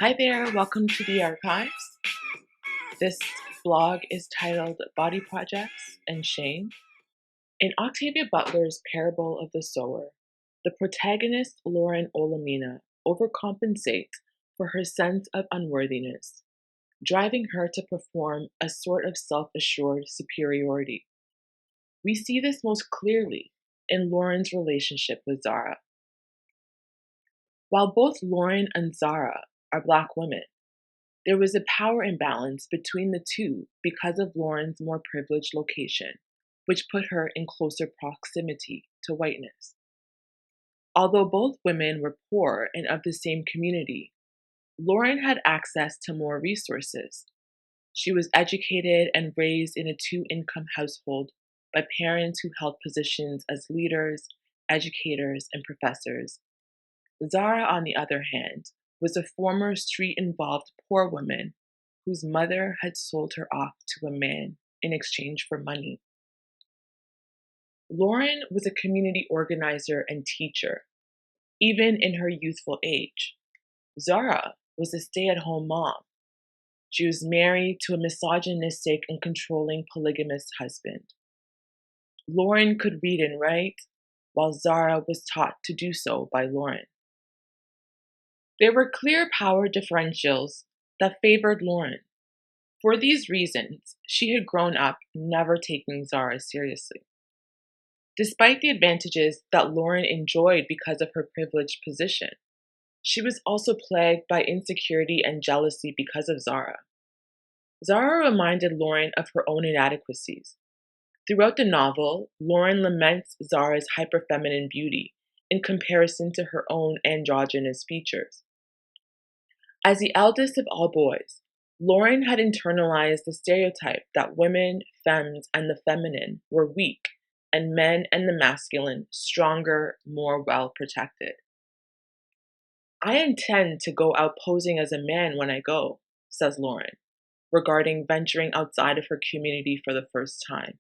Hi there, welcome to the archives. This blog is titled Body Projects and Shame. In Octavia Butler's Parable of the Sower, the protagonist, Lauren Olamina, overcompensates for her sense of unworthiness, driving her to perform a sort of self-assured superiority. We see this most clearly in Lauren's relationship with Zahra. While both Lauren and Zahra are Black women, there was a power imbalance between the two because of Lauren's more privileged location, which put her in closer proximity to whiteness. Although both women were poor and of the same community, Lauren had access to more resources. She was educated and raised in a two-income household by parents who held positions as leaders, educators, and professors. Zahra, on the other hand, was a former street-involved poor woman whose mother had sold her off to a man in exchange for money. Lauren was a community organizer and teacher, even in her youthful age. Zahra was a stay-at-home mom. She was married to a misogynistic and controlling polygamous husband. Lauren could read and write, while Zahra was taught to do so by Lauren. There were clear power differentials that favored Lauren. For these reasons, she had grown up never taking Zahra seriously. Despite the advantages that Lauren enjoyed because of her privileged position, she was also plagued by insecurity and jealousy because of Zahra. Zahra reminded Lauren of her own inadequacies. Throughout the novel, Lauren laments Zahra's hyperfeminine beauty in comparison to her own androgynous features. As the eldest of all boys, Lauren had internalized the stereotype that women, femmes, and the feminine were weak, and men and the masculine stronger, more well protected. "I intend to go out posing as a man when I go," says Lauren, regarding venturing outside of her community for the first time,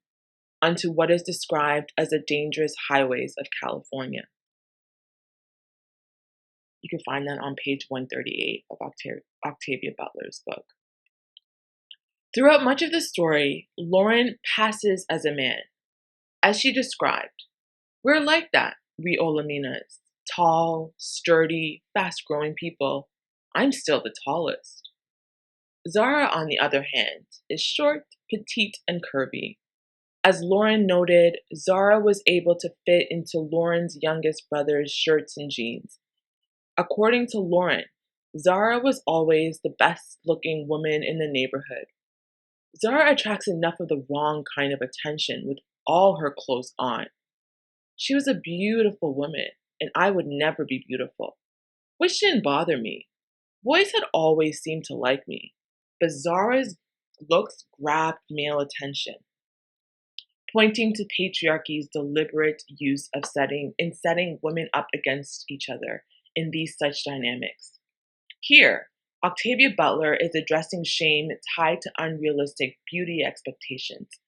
onto what is described as the dangerous highways of California. You can find that on page 138 of Octavia Butler's book. Throughout much of the story, Lauren passes as a man. As she described, "We're like that, we Olaminas. Tall, sturdy, fast-growing people. I'm still the tallest." Zahra, on the other hand, is short, petite, and curvy. As Lauren noted, Zahra was able to fit into Lauren's youngest brother's shirts and jeans. According to Lauren, Zahra was always the best-looking woman in the neighborhood. Zahra attracts enough of the wrong kind of attention with all her clothes on. She was a beautiful woman, and I would never be beautiful, which didn't bother me. Boys had always seemed to like me, but Zahra's looks grabbed male attention, pointing to patriarchy's deliberate use of setting women up against each other in these such dynamics. Here, Octavia Butler is addressing shame tied to unrealistic beauty expectations,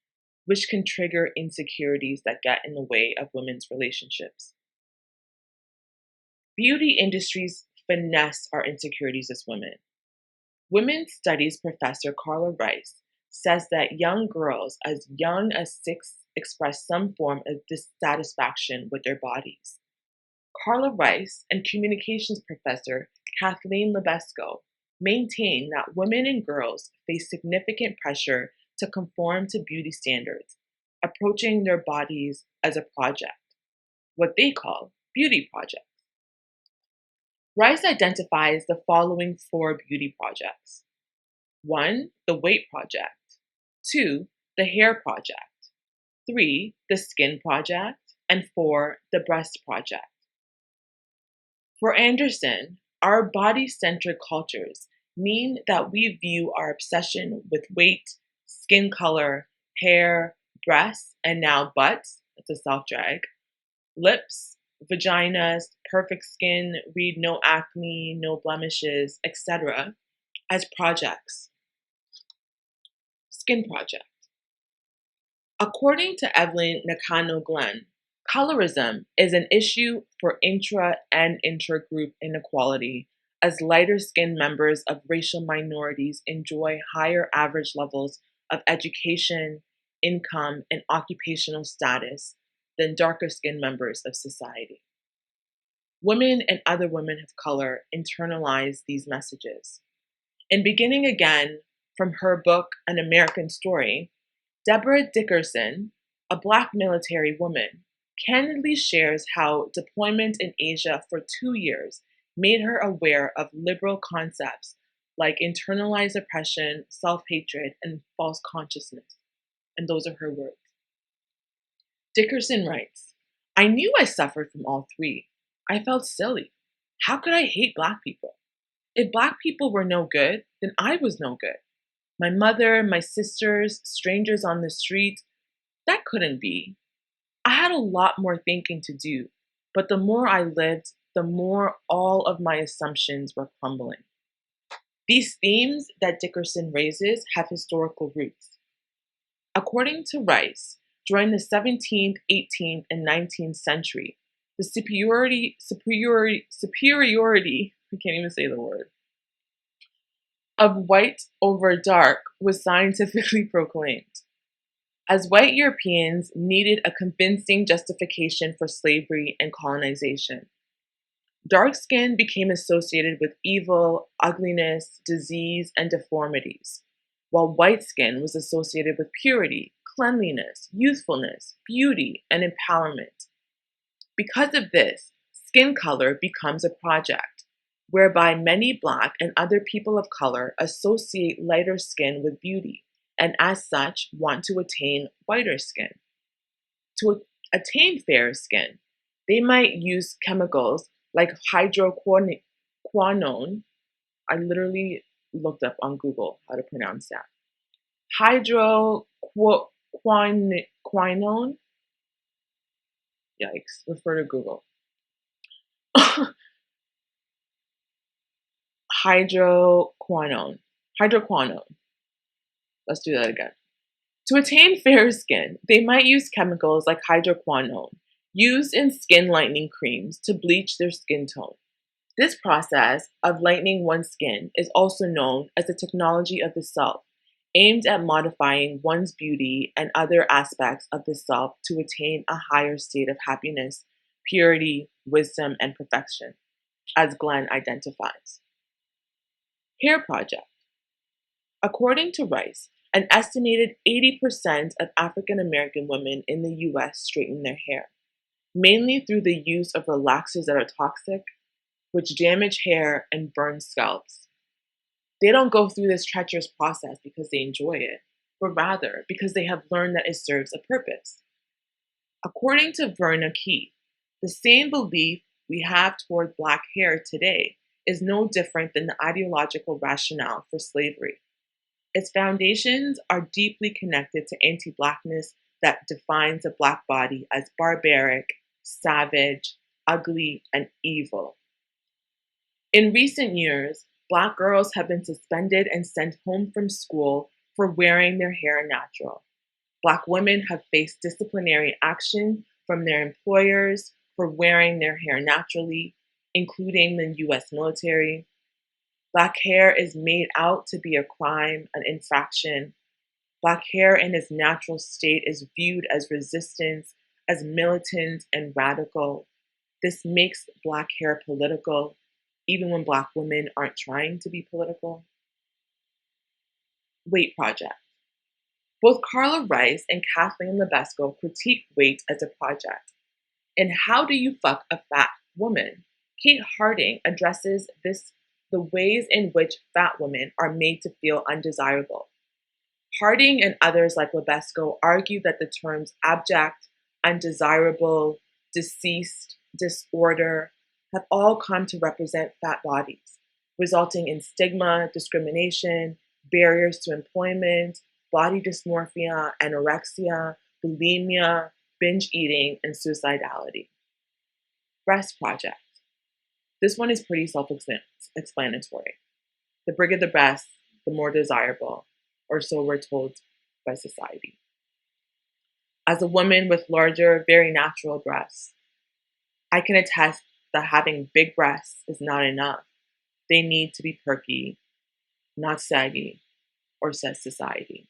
which can trigger insecurities that get in the way of women's relationships. Beauty industries finesse our insecurities as women. Women's studies professor Carla Rice says that young girls as young as 6 express some form of dissatisfaction with their bodies. Carla Rice and communications professor Kathleen Lebesco maintain that women and girls face significant pressure to conform to beauty standards, approaching their bodies as a project, what they call beauty projects. Rice identifies the following 4 beauty projects. 1, the weight project. 2, the hair project. 3, the skin project. And 4, the breast project. For Anderson, our body-centered cultures mean that we view our obsession with weight, skin color, hair, breasts, and now butts, that's a self-drag, lips, vaginas, perfect skin, read no acne, no blemishes, etc., as projects. Skin project. According to Evelyn Nakano-Glenn, colorism is an issue for intra and intergroup inequality as lighter skinned members of racial minorities enjoy higher average levels of education, income, and occupational status than darker skinned members of society. Women and other women of color internalize these messages. And beginning again from her book, An American Story, Deborah Dickerson, a Black military woman, candidly shares how deployment in Asia for 2 years made her aware of liberal concepts like internalized oppression, self-hatred, and false consciousness. And those are her words. Dickerson writes, I knew I suffered from all three. I felt silly. How could I hate Black people? If Black people were no good, then I was no good. My mother, my sisters, strangers on the street, that couldn't be. I had a lot more thinking to do, but the more I lived, the more all of my assumptions were crumbling. These themes that Dickerson raises have historical roots. According to Rice, during the 17th, 18th, and 19th century, the superiority, I can't even say the word, of white over dark was scientifically proclaimed. As white Europeans needed a convincing justification for slavery and colonization, dark skin became associated with evil, ugliness, disease, and deformities, while white skin was associated with purity, cleanliness, youthfulness, beauty, and empowerment. Because of this, skin color becomes a project, whereby many Black and other people of color associate lighter skin with beauty, and as such want to attain whiter skin. To attain fairer skin, they might use chemicals like hydroquinone. I literally looked up on Google how to pronounce that. Hydroquinone. Yikes, refer to Google. Hydroquinone. Let's do that again. To attain fair skin, they might use chemicals like hydroquinone, used in skin lightening creams to bleach their skin tone. This process of lightening one's skin is also known as the technology of the self, aimed at modifying one's beauty and other aspects of the self to attain a higher state of happiness, purity, wisdom, and perfection, as Glenn identifies. Hair project. According to Rice, an estimated 80% of African American women in the US straighten their hair, mainly through the use of relaxers that are toxic, which damage hair and burn scalps. They don't go through this treacherous process because they enjoy it, but rather because they have learned that it serves a purpose. According to Verna Key, the same belief we have toward Black hair today is no different than the ideological rationale for slavery. Its foundations are deeply connected to anti-Blackness that defines the Black body as barbaric, savage, ugly, and evil. In recent years, Black girls have been suspended and sent home from school for wearing their hair natural. Black women have faced disciplinary action from their employers for wearing their hair naturally, including the US military. Black hair is made out to be a crime, an infraction. Black hair in its natural state is viewed as resistance, as militant and radical. This makes Black hair political, even when Black women aren't trying to be political. Weight project. Both Carla Rice and Kathleen Lebesco critique weight as a project. In How Do You Fuck a Fat Woman?, Kate Harding addresses the ways in which fat women are made to feel undesirable. Harding and others like Lebesco argue that the terms abject, undesirable, deceased, disorder have all come to represent fat bodies, resulting in stigma, discrimination, barriers to employment, body dysmorphia, anorexia, bulimia, binge eating, and suicidality. Breast project. This one is pretty self-explanatory. The bigger the breast, the more desirable, or so we're told by society. As a woman with larger, very natural breasts, I can attest that having big breasts is not enough. They need to be perky, not saggy, or says society.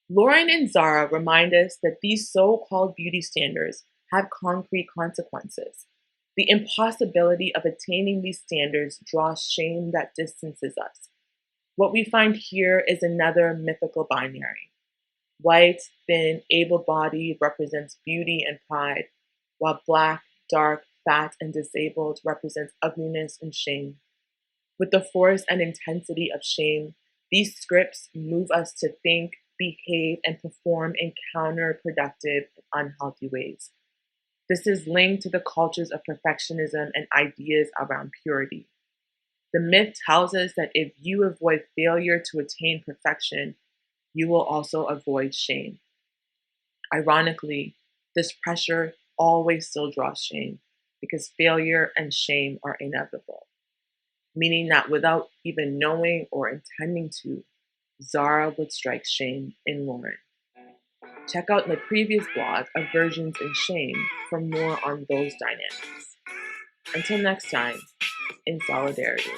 Lauren and Zahra remind us that these so-called beauty standards have concrete consequences. The impossibility of attaining these standards draws shame that distances us. What we find here is another mythical binary. White, thin, able-bodied represents beauty and pride, while black, dark, fat, and disabled represents ugliness and shame. With the force and intensity of shame, these scripts move us to think, behave, and perform in counterproductive and unhealthy ways. This is linked to the cultures of perfectionism and ideas around purity. The myth tells us that if you avoid failure to attain perfection, you will also avoid shame. Ironically, this pressure always still draws shame because failure and shame are inevitable, meaning that without even knowing or intending to, Zahra would strike shame in Lauren. Check out my previous blog, Aversions and Shame, for more on those dynamics. Until next time, in solidarity.